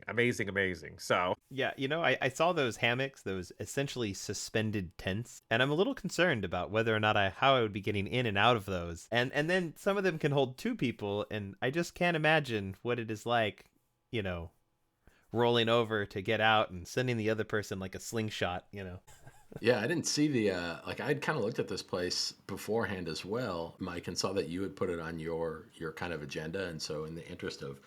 So Yeah, I saw those hammocks, those essentially suspended tents, and I'm a little concerned about whether or not how I would be getting in and out of those. And then some of them can hold 2 people, and I just can't imagine what it is like, rolling over to get out and sending the other person like a slingshot. Yeah, I didn't see the I'd kind of looked at this place beforehand as well, Mike, and saw that you had put it on your kind of agenda, and so in the interest of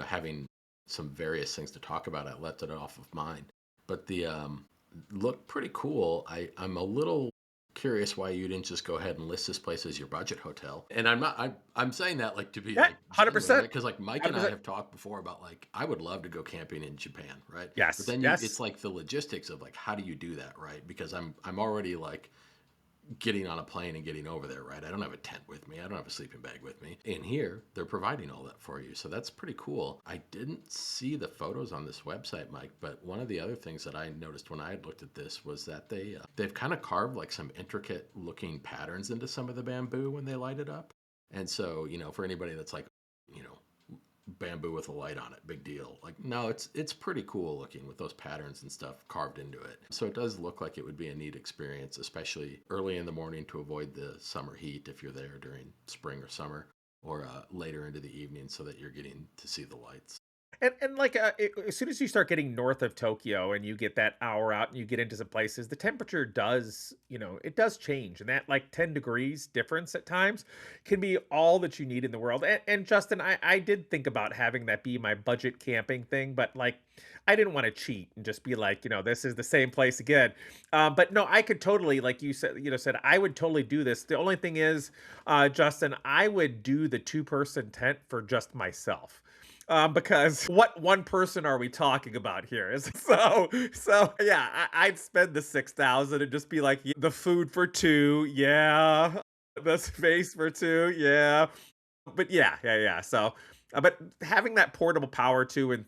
having some various things to talk about, I left it off of mine. But the looked pretty cool. I'm a little curious why you didn't just go ahead and list this place as your budget hotel. And I'm saying that to be 100%. Because Mike and I have talked before about I would love to go camping in Japan, right? Yes. But then yes. it's the logistics of how do you do that, right? Because I'm already getting on a plane and getting over there, right? I don't have a tent with me. I don't have a sleeping bag with me. In here, they're providing all that for you. So that's pretty cool. I didn't see the photos on this website, Mike, but one of the other things that I noticed when I had looked at this was that they've kind of carved some intricate looking patterns into some of the bamboo when they light it up. And so, for anybody that's bamboo with a light on it, big deal. No, it's pretty cool looking with those patterns and stuff carved into it. So it does look like it would be a neat experience, especially early in the morning to avoid the summer heat if you're there during spring or summer, or later into the evening so that you're getting to see the lights. And as soon as you start getting north of Tokyo and you get that hour out and you get into some places, the temperature does, it does change. And that 10 degrees difference at times can be all that you need in the world. And Justin, I did think about having that be my budget camping thing, but I didn't want to cheat and just be this is the same place again. But no, I could totally, like you said, I would totally do this. The only thing is, Justin, I would do the 2-person tent for just myself. Because what 1 person are we talking about here? So yeah, I'd spend the 6,000 and just be the food for 2, yeah, the space for 2, yeah, but yeah. So But having that portable power too, and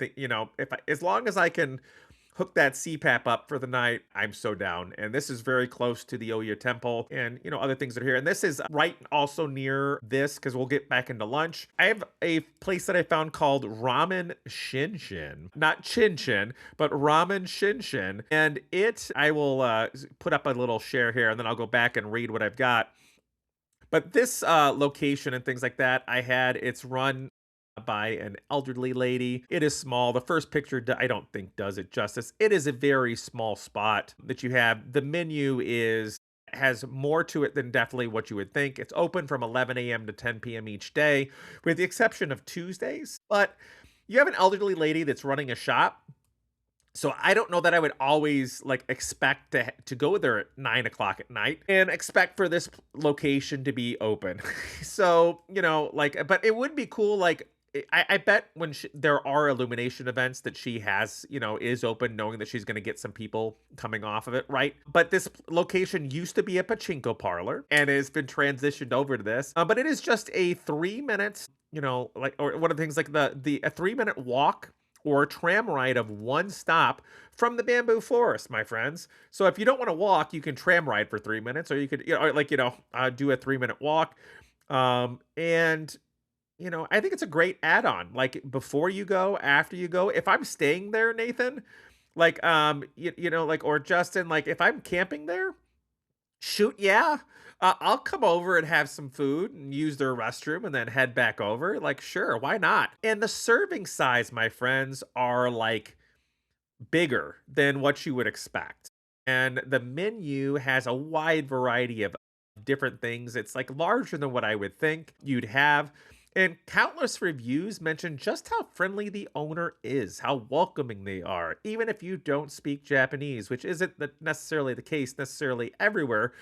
as long as I can hook that CPAP up for the night, I'm so down. And this is very close to the Oya Temple and, other things that are here. And this is right also near this because we'll get back into lunch. I have a place that I found called Ramen Shinshin. Not Chin Chin, but Ramen Shinshin. And I will put up a little share here and then I'll go back and read what I've got. But this location and things like that, it's run by an elderly lady. It is small. The first picture, I don't think does it justice. It is a very small spot that you have. The menu has more to it than definitely what you would think. It's open from 11 a.m. to 10 p.m. each day, with the exception of Tuesdays. But you have an elderly lady that's running a shop. So I don't know that I would always expect to go there at 9 o'clock at night and expect for this location to be open. So, but it would be cool. I bet when there are illumination events that she has, is open, knowing that she's going to get some people coming off of it, right? But this location used to be a pachinko parlor and has been transitioned over to this. But it is just a 3 minute, or one of the things a 3 minute walk or tram ride of one stop from the bamboo forest, my friends. So if you don't want to walk, you can tram ride for 3 minutes, or you could, do a 3 minute walk. And I think it's a great add-on. Like before you go, after you go. If I'm staying there, Nathan, or Justin, if I'm camping there, shoot, yeah. I'll come over and have some food and use their restroom and then head back over. Sure, why not? And the serving size, my friends, are bigger than what you would expect. And the menu has a wide variety of different things. It's larger than what I would think you'd have. And countless reviews mention just how friendly the owner is, how welcoming they are, even if you don't speak Japanese, which isn't necessarily the case necessarily everywhere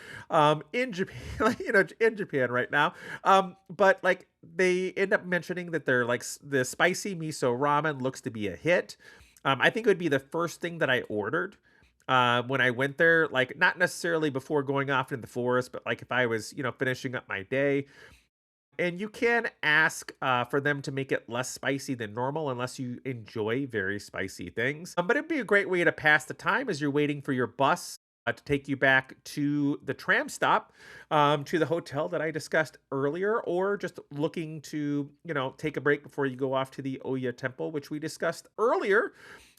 in Japan, in Japan right now. But they end up mentioning that they're the spicy miso ramen looks to be a hit. I think it would be the first thing that I ordered when I went there, not necessarily before going off into the forest, but if I was, finishing up my day. And you can ask for them to make it less spicy than normal unless you enjoy very spicy things. But it'd be a great way to pass the time as you're waiting for your bus to take you back to the tram stop, to the hotel that I discussed earlier, or just looking to, take a break before you go off to the Oya Temple, which we discussed earlier.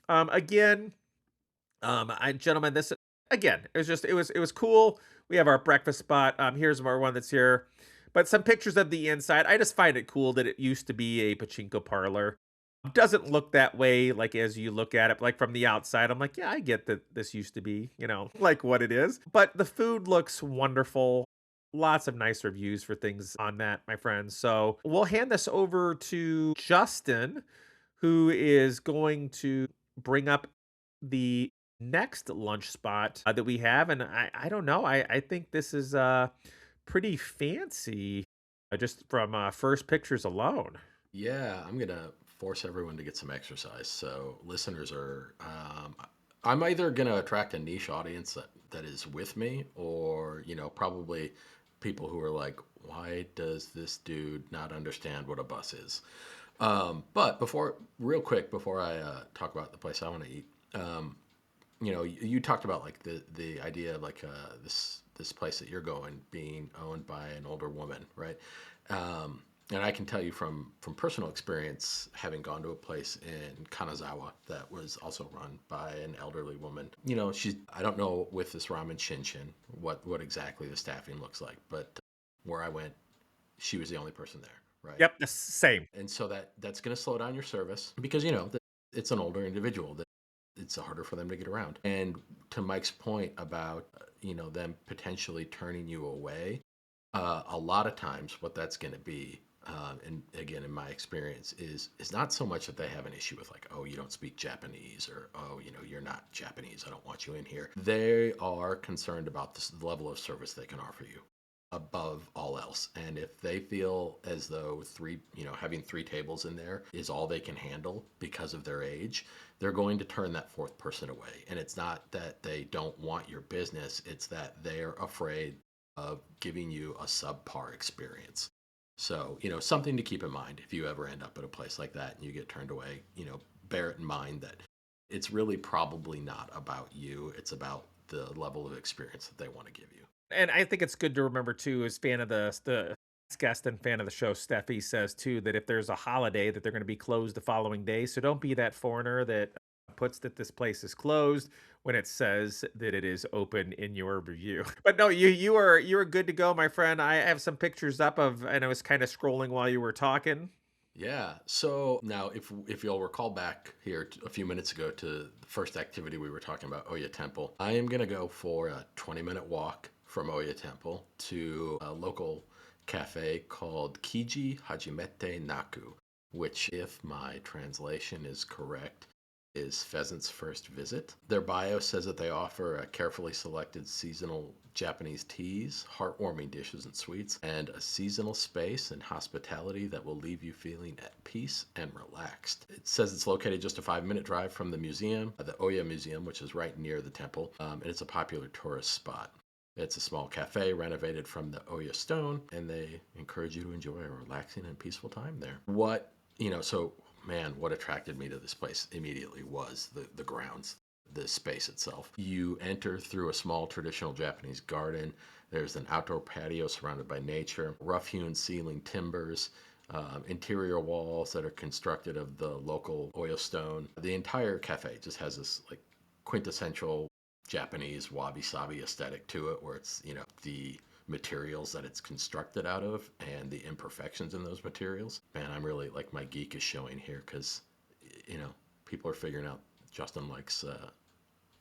Gentlemen, this again, it was cool. We have our breakfast spot. Here's our one that's here. But some pictures of the inside. I just find it cool that it used to be a pachinko parlor. It doesn't look that way, as you look at it, from the outside. I'm yeah, I get that this used to be, what it is. But the food looks wonderful. Lots of nice reviews for things on that, my friends. So we'll hand this over to Justin, who is going to bring up the next lunch spot that we have. And I don't know. I think this is pretty fancy just from first pictures alone. Yeah, I'm gonna force everyone to get some exercise. So listeners are, I'm either gonna attract a niche audience that is with me, or probably people who are why does this dude not understand what a bus is? But real quick, before I talk about the place I want to eat, you talked about the idea of this place that you're going being owned by an older woman, right? And I can tell you from personal experience, having gone to a place in Kanazawa that was also run by an elderly woman. I don't know with this ramen shinshin what exactly the staffing looks like, but where I went, she was the only person there, right? Yep, the same. And so that's going to slow down your service because it's an older individual that it's harder for them to get around. And to Mike's point about them potentially turning you away, a lot of times what that's going to be, and again in my experience, is not so much that they have an issue with oh, you don't speak Japanese, or oh, you're not Japanese, I don't want you in here. They are concerned about the level of service they can offer you above all else. And if they feel as though having 3 tables in there is all they can handle because of their age, they're going to turn that 4th person away. And it's not that they don't want your business, it's that they're afraid of giving you a subpar experience. So, something to keep in mind if you ever end up at a place like that and you get turned away, bear it in mind that it's really probably not about you. It's about the level of experience that they want to give you. And I think it's good to remember too, as fan of the guest and fan of the show, Steffi says too that if there's a holiday that they're going to be closed the following day. So don't be that foreigner that puts that this place is closed when it says that it is open in your review. But no, you are good to go, my friend. I have some pictures up of, and I was kind of scrolling while you were talking. Yeah. So now, if you'll recall back here a few minutes ago to the first activity we were talking about, Oya Temple, I am going to go for a 20-minute walk from Oya Temple to a local cafe called Kiji Hajimete Naku, which, if my translation is correct, is Pheasant's First Visit. Their bio says that they offer a carefully selected seasonal Japanese teas, heartwarming dishes and sweets, and a seasonal space and hospitality that will leave you feeling at peace and relaxed. It says it's located just a 5-minute drive from the museum, the Oya Museum, which is right near the temple, and it's a popular tourist spot. It's a small cafe renovated from the Oya stone, and they encourage you to enjoy a relaxing and peaceful time there. What attracted me to this place immediately was the grounds, the space itself. You enter through a small traditional Japanese garden. There's an outdoor patio surrounded by nature, rough-hewn ceiling timbers, interior walls that are constructed of the local Oya stone. The entire cafe just has this like quintessential Japanese wabi-sabi aesthetic to it, where it's, the materials that it's constructed out of and the imperfections in those materials. Man, I'm really like my geek is showing here because, people are figuring out Justin likes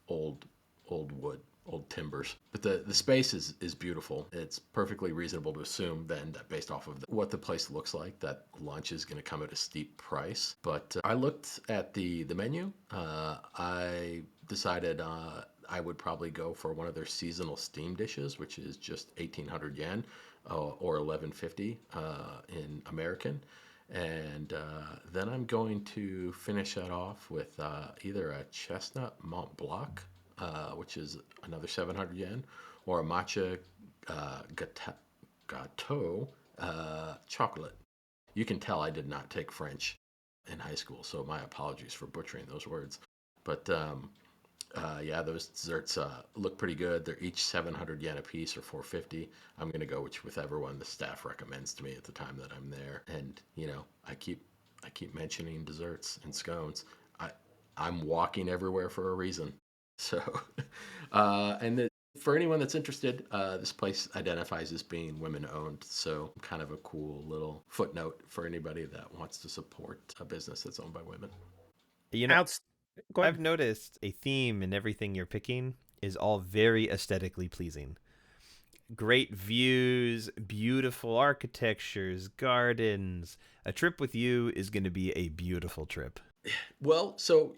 old wood, old timbers. But the space is beautiful. It's perfectly reasonable to assume then that based off of what the place looks like, that lunch is going to come at a steep price. But I looked at the menu. I decided I would probably go for one of their seasonal steam dishes, which is just 1,800 yen or 1150 in American. And then I'm going to finish that off with either a chestnut Mont Blanc, which is another 700 yen, or a matcha gâteau chocolate. You can tell I did not take French in high school, so my apologies for butchering those words. But those desserts look pretty good. They're each 700 yen a piece or 450. I'm going to go with whichever one the staff recommends to me at the time that I'm there. And, I keep mentioning desserts and scones. I'm walking everywhere for a reason. So, for anyone that's interested, this place identifies as being women owned. So kind of a cool little footnote for anybody that wants to support a business that's owned by women. Go ahead. I've noticed a theme in everything you're picking is all very aesthetically pleasing. Great views, beautiful architectures, gardens. A trip with you is going to be a beautiful trip. Well, so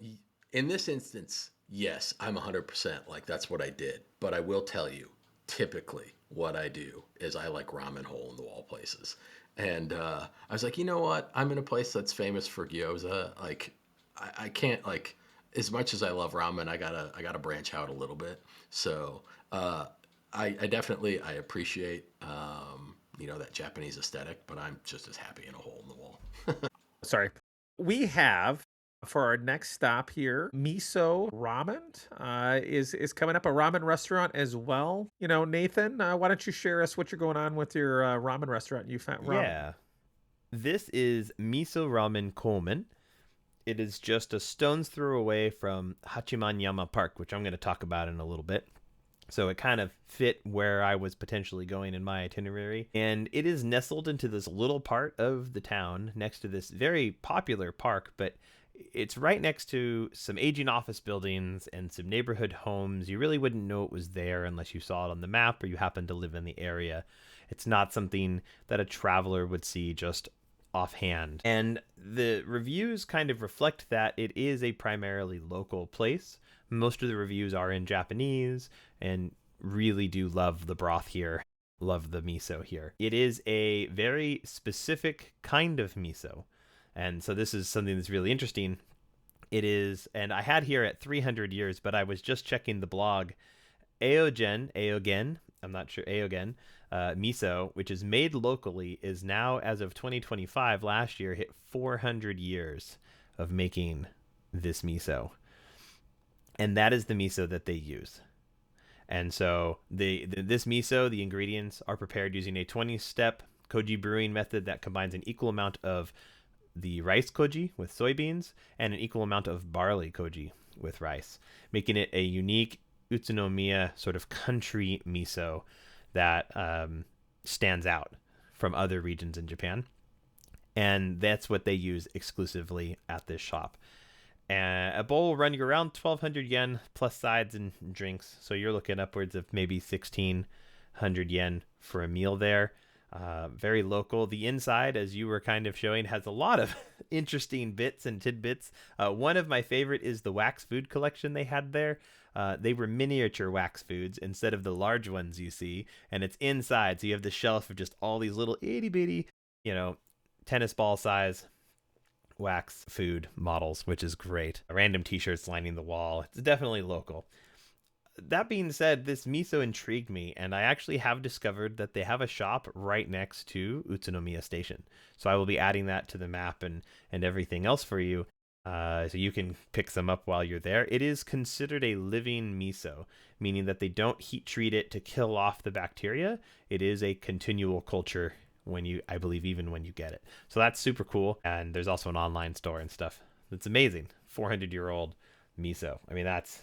in this instance, yes, I'm 100% like that's what I did. But I will tell you, typically what I do is I like ramen hole in the wall places. And I was like, you know what? I'm in a place that's famous for gyoza. Like, I can't like as much as I love ramen, I gotta branch out a little bit. So I definitely I appreciate that Japanese aesthetic, but I'm just as happy in a hole in the wall. Sorry. We have for our next stop here, Miso Ramen is coming up, a ramen restaurant as well. Nathan, why don't you share us what you're going on with your ramen restaurant you found? Yeah. This is Miso Ramen Komen. It is just a stone's throw away from Hachimanyama Park, which I'm going to talk about in a little bit. So it kind of fit where I was potentially going in my itinerary. And it is nestled into this little part of the town next to this very popular park, but it's right next to some aging office buildings and some neighborhood homes. You really wouldn't know it was there unless you saw it on the map or you happen to live in the area. It's not something that a traveler would see just offhand. And the reviews kind of reflect that it is a primarily local place. Most of the reviews are in Japanese and really do love the broth here, love the miso here. It is a very specific kind of miso. And so this is something that's really interesting. It is, and I had here at 300 years, but I was just checking the blog. Aogen I'm not sure, Aogen, miso, which is made locally, is now, as of 2025, last year, hit 400 years of making this miso. And that is the miso that they use. And so this miso, the ingredients are prepared using a 20-step koji brewing method that combines an equal amount of the rice koji with soybeans and an equal amount of barley koji with rice, making it a unique Utsunomiya sort of country miso that stands out from other regions in Japan. And that's what they use exclusively at this shop. And a bowl will run you around 1,200 yen plus sides and drinks. So you're looking upwards of maybe 1,600 yen for a meal there. Very local. The inside, as you were kind of showing, has a lot of interesting bits and tidbits. One of my favorite is the wax food collection they had there. They were miniature wax foods instead of the large ones you see. And it's inside. So you have the shelf of just all these little itty bitty, tennis ball size wax food models, which is great. Random t-shirts lining the wall. It's definitely local. That being said, this miso intrigued me, and I actually have discovered that they have a shop right next to Utsunomiya Station. So I will be adding that to the map and everything else for you, so you can pick some up while you're there. It is considered a living miso, meaning that they don't heat treat it to kill off the bacteria. It is a continual culture I believe even when you get it. So that's super cool. And there's also an online store and stuff. It's amazing. 400-year-old miso. I mean, that's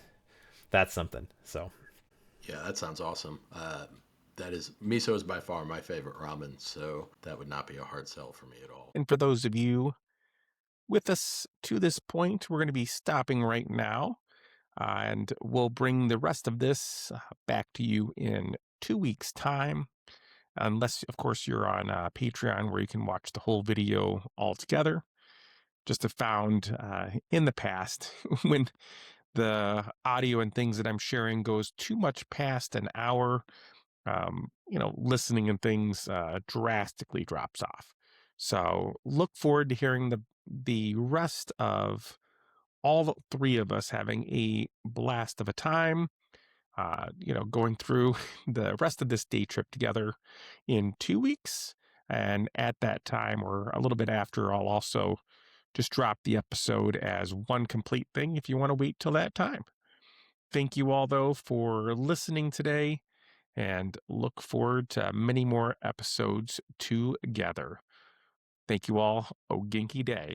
something. So yeah, that sounds awesome. Miso is by far my favorite ramen, so that would not be a hard sell for me at all. And for those of you with us to this point, we're going to be stopping right now, and we'll bring the rest of this back to you in 2 weeks' time. Unless, of course, you're on Patreon, where you can watch the whole video all together. Just have found in the past, when the audio and things that I'm sharing goes too much past an hour, listening and things drastically drops off. So look forward to hearing the rest of all three of us having a blast of a time. Going through the rest of this day trip together in 2 weeks. And at that time, or a little bit after, I'll also just drop the episode as one complete thing if you want to wait till that time. Thank you all, though, for listening today, and look forward to many more episodes together. Thank you all. O Genki Day.